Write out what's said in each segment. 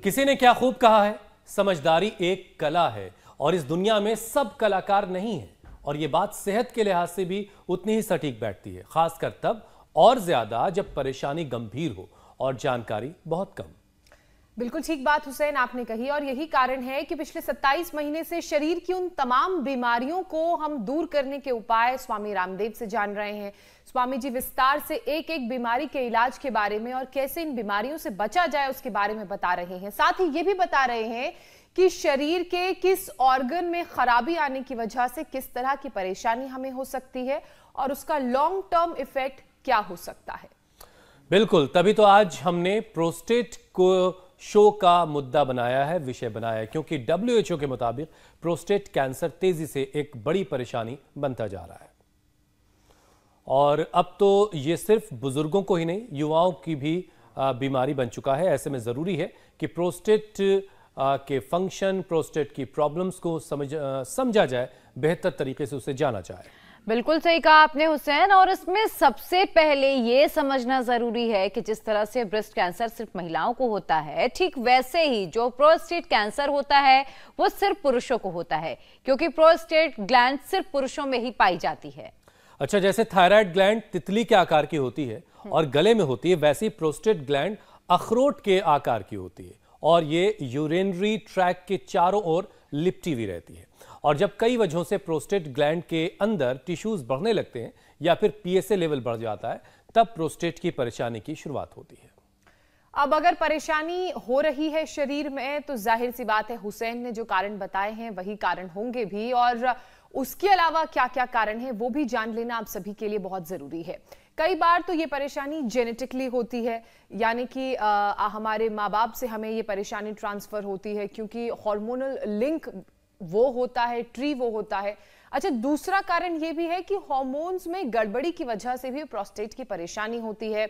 किसी ने क्या खूब कहा है, समझदारी एक कला है और इस दुनिया में सब कलाकार नहीं है। और यह बात सेहत के लिहाज से भी उतनी ही सटीक बैठती है, खासकर तब और ज्यादा जब परेशानी गंभीर हो और जानकारी बहुत कम। बिल्कुल ठीक बात हुसैन आपने कही और यही कारण है कि पिछले 27 महीने से शरीर की उन तमाम बीमारियों को हम दूर करने के उपाय स्वामी रामदेव से जान रहे हैं। स्वामी जी विस्तार से एक एक बीमारी के इलाज के बारे में और कैसे इन बीमारियों से बचा जाए उसके बारे में बता रहे हैं। साथ ही ये भी बता रहे हैं कि शरीर के किस ऑर्गन में खराबी आने की वजह से किस तरह की परेशानी हमें हो सकती है और उसका लॉन्ग टर्म इफेक्ट क्या हो सकता है। बिल्कुल, तभी तो आज हमने प्रोस्टेट को शो का मुद्दा बनाया है, विषय बनाया है, क्योंकि WHO के मुताबिक प्रोस्टेट कैंसर तेजी से एक बड़ी परेशानी बनता जा रहा है। और अब तो ये सिर्फ बुजुर्गों को ही नहीं, युवाओं की भी बीमारी बन चुका है। ऐसे में जरूरी है कि प्रोस्टेट के फंक्शन, प्रोस्टेट की प्रॉब्लम्स को समझा जाए, बेहतर तरीके से उसे जाना जाए। बिल्कुल सही कहा आपने हुसैन, और इसमें सबसे पहले ये समझना जरूरी है कि जिस तरह से ब्रेस्ट कैंसर सिर्फ महिलाओं को होता है, ठीक वैसे ही जो प्रोस्टेट कैंसर होता है वो सिर्फ पुरुषों को होता है, क्योंकि प्रोस्टेट ग्लैंड सिर्फ पुरुषों में ही पाई जाती है। अच्छा, जैसे थायराइड ग्लैंड तितली के आकार की होती है और गले में होती है, वैसे ही प्रोस्टेट ग्लैंड अखरोट के आकार की होती है और ये यूरिनरी ट्रैक के चारों ओर लिपटी हुई रहती है। और जब कई वजहों से प्रोस्टेट ग्लैंड के अंदर टिश्यूज बढ़ने लगते हैं या फिर PSA लेवल बढ़ जाता है, तब प्रोस्टेट की परेशानी की शुरुआत होती है। अब अगर परेशानी हो रही है शरीर में तो जाहिर सी बात है हुसैन ने जो कारण बताए हैं वही कारण होंगे भी, और उसके अलावा क्या क्या कारण है वो भी जान लेना आप सभी के लिए बहुत जरूरी है। कई बार तो ये परेशानी जेनेटिकली होती है, यानी कि हमारे माँ बाप से हमें ये परेशानी ट्रांसफर होती है क्योंकि हार्मोनल लिंक वो होता है, ट्री वो होता है। अच्छा, दूसरा कारण ये भी है कि हार्मोन्स में गड़बड़ी की वजह से भी प्रोस्टेट की परेशानी होती है।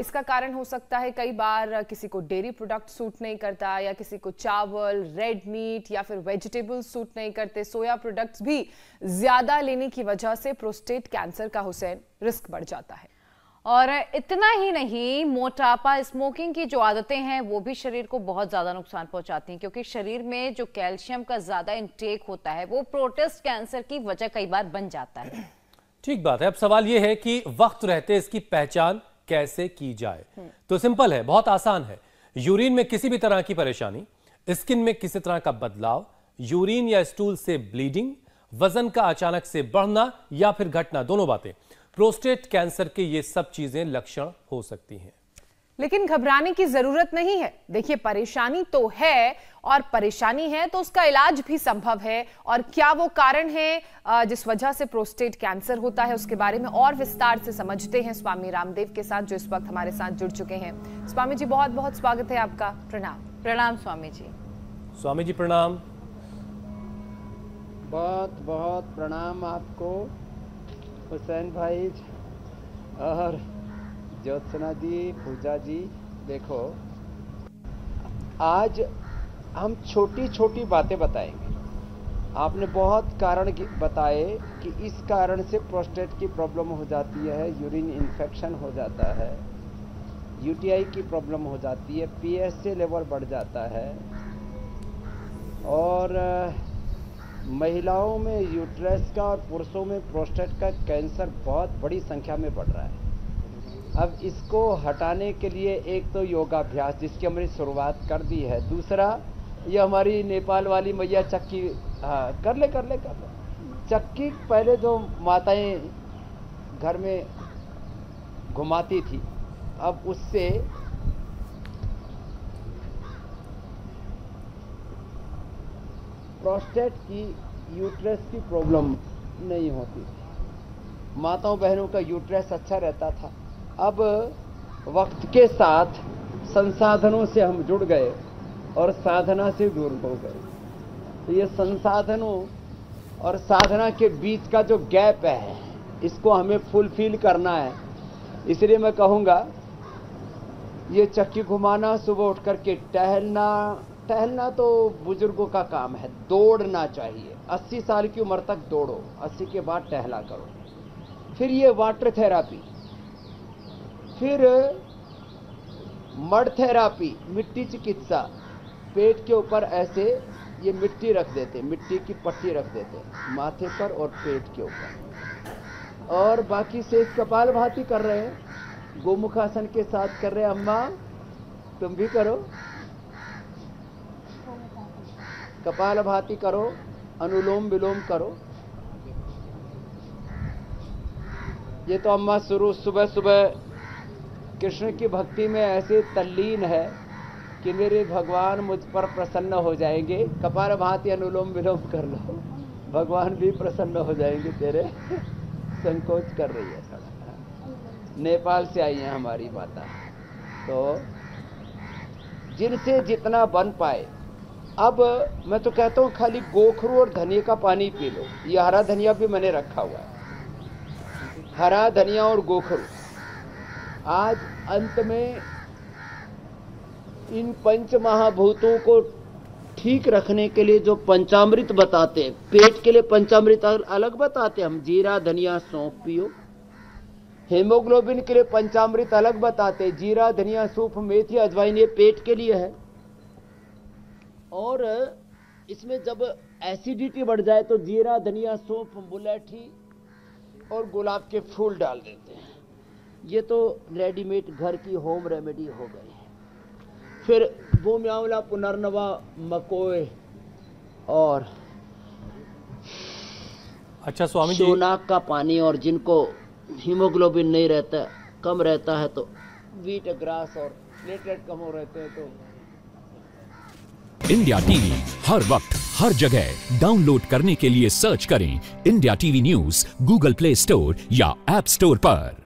इसका कारण हो सकता है कई बार किसी को डेयरी प्रोडक्ट सूट नहीं करता, या किसी को चावल, रेड मीट या फिर वेजिटेबल्स सूट नहीं करते। सोया प्रोडक्ट्स भी ज्यादा लेने की वजह से प्रोस्टेट कैंसर का हुसैन रिस्क बढ़ जाता है। और इतना ही नहीं, मोटापा, स्मोकिंग की जो आदतें हैं वो भी शरीर को बहुत ज्यादा नुकसान पहुंचाती हैं, क्योंकि शरीर में जो कैल्शियम का ज्यादा इंटेक होता है वो प्रोस्टेट कैंसर की वजह कई बार बन जाता है। ठीक बात है। अब सवाल यह है कि वक्त रहते इसकी पहचान कैसे की जाए। तो सिंपल है, बहुत आसान है। यूरिन में किसी भी तरह की परेशानी, स्किन में किसी तरह का बदलाव, यूरिन या स्टूल से ब्लीडिंग, वजन का अचानक से बढ़ना या फिर घटना, दोनों बातें प्रोस्टेट कैंसर के ये सब चीजें लक्षण हो सकती हैं। लेकिन घबराने की जरूरत नहीं है। देखिए, परेशानी तो है और परेशानी है तो उसका इलाज भी संभव है, और क्या वो कारण है जिस वजह से प्रोस्टेट कैंसर होता है उसके बारे में और विस्तार से समझते हैं स्वामी रामदेव के साथ, जो इस वक्त हमारे साथ जुड़ चुके हैं। स्वामी जी, बहुत बहुत स्वागत है आपका। प्रणाम। प्रणाम स्वामी जी। स्वामी जी प्रणाम। बहुत बहुत प्रणाम आपको हुसैन भाई और ज्योत्सना जी, पूजा जी। देखो, आज हम छोटी छोटी बातें बताएंगे। आपने बहुत कारण बताए कि इस कारण से प्रोस्टेट की प्रॉब्लम हो जाती है, यूरिन इन्फेक्शन हो जाता है, UTI की प्रॉब्लम हो जाती है, PSA लेवल बढ़ जाता है, और महिलाओं में यूट्रस का और पुरुषों में प्रोस्टेट का कैंसर बहुत बड़ी संख्या में बढ़ रहा है। अब इसको हटाने के लिए एक तो योगाभ्यास, जिसकी हमने शुरुआत कर दी है। दूसरा, ये हमारी नेपाल वाली मैया चक्की, हाँ कर ले चक्की पहले जो माताएं घर में घुमाती थी, अब उससे प्रोस्टेट की, यूट्रस की प्रॉब्लम नहीं होती थी। माताओं बहनों का यूट्रस अच्छा रहता था। अब वक्त के साथ संसाधनों से हम जुड़ गए और साधना से दूर हो गए। तो ये संसाधनों और साधना के बीच का जो गैप है, इसको हमें फुलफिल करना है। इसलिए मैं कहूँगा, ये चक्की घुमाना, सुबह उठ करके टहलना तो बुजुर्गों का काम है, दौड़ना चाहिए। 80 साल की उम्र तक दौड़ो, 80 के बाद टहला करो। फिर ये वाटर थेरापी, फिर मड थेरापी, मिट्टी चिकित्सा, पेट के ऊपर ऐसे ये मिट्टी रख देते, मिट्टी की पट्टी रख देते माथे पर और पेट के ऊपर, और बाकी शेष कपालभाति कर रहे हैं, गोमुखासन के साथ कर रहे हैं। अम्मा तुम भी करो, कपालभाति करो, अनुलोम विलोम करो। ये तो अम्मा शुरू सुबह सुबह कृष्ण की भक्ति में ऐसे तल्लीन है कि मेरे भगवान मुझ पर प्रसन्न हो जाएंगे। कपालभाति अनुलोम विलोम कर लो, भगवान भी प्रसन्न हो जाएंगे तेरे। संकोच कर रही है सब। नेपाल से आई है हमारी माता। तो जिनसे जितना बन पाए। अब मैं तो कहता हूँ खाली गोखरू और धनिया का पानी पी लो। ये हरा धनिया भी मैंने रखा हुआ है, हरा धनिया और गोखरू। आज अंत में इन पंच महाभूतों को ठीक रखने के लिए जो पंचामृत बताते हैं, पेट के लिए पंचामृत अलग बताते हैं हम, जीरा धनिया सौंफ पियो। हेमोग्लोबिन के लिए पंचामृत अलग बताते हैं, जीरा धनिया सौंफ मेथी अजवाइन, ये पेट के लिए है। और इसमें जब एसिडिटी बढ़ जाए तो जीरा धनिया सौंफ मुलैठी और गुलाब के फूल डाल देते हैं। ये तो रेडीमेड घर की होम रेमेडी हो गई है। फिर बोम आंवला, पुनर्नवा, मकोए और अच्छा स्वामी जी, सोनाक का पानी, और जिनको हीमोग्लोबिन नहीं रहता, कम रहता है, तो व्हीट ग्रास और प्लेटलेट कम हो रहते हैं। तो इंडिया टीवी हर वक्त हर जगह डाउनलोड करने के लिए सर्च करें India TV news Google play store या ऐप स्टोर पर।